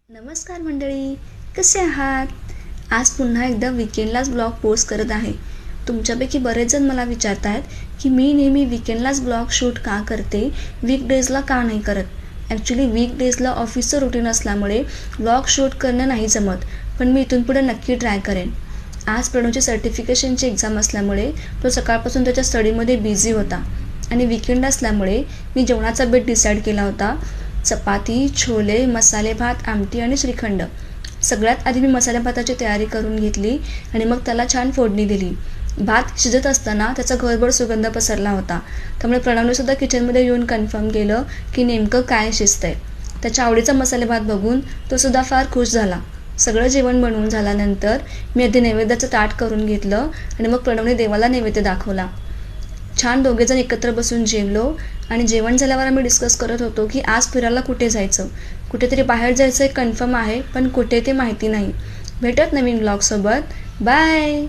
नमस्कार मंडळी, कसे आहात? आज पुन्हा एकदा वीकेंडलाच ब्लॉग पोस्ट करत आहे. तुमच्यापैकी बरेच जण मला विचारत आहेत की मी नेहमी वीकेंडलाच ब्लॉग शूट का करते, वीकडेजला का नाही करत. ॲक्च्युली वीकडेजला ऑफिसचं रुटीन असल्यामुळे ब्लॉग शूट करणं नाही जमत, पण मी इथून पुढे नक्की ट्राय करेन. आज प्रणवची सर्टिफिकेशनची एक्झाम असल्यामुळे तो सकाळपासून त्याच्या स्टडीमध्ये बिझी होता आणि वीकेंड असल्यामुळे मी जेवणाचा बेत डिसाईड केला होता. चपाती, छोले, मसाले भात, आमटी आणि श्रीखंड. सगळ्यात आधी मी मसाले भाताची तयारी करून घेतली आणि मग त्याला छान फोडणी दिली. भात शिजत असताना त्याचा घरभर सुगंध पसरला होता, त्यामुळे प्रणवनेसुद्धा किचनमध्ये येऊन कन्फर्म केलं की नेमकं काय शिजतंय. त्याच्या आवडीचा मसाले भात बघून तो सुद्धा फार खुश झाला. सगळं जेवण बनवून झाल्यानंतर मी आधी नैवेद्याचं ताट करून घेतलं आणि मग प्रणवने देवाला नैवेद्य दाखवला. छान दोघेजण एकत्र बसून जेवलो आणि जेवण झाल्यावर आम्ही डिस्कस करत होतो की आज फिरायला कुठे जायचं. कुठेतरी बाहेर जायचं एक कन्फर्म आहे, पण कुठे ते माहिती नाही. भेटत नवीन ब्लॉगसोबत. बाय.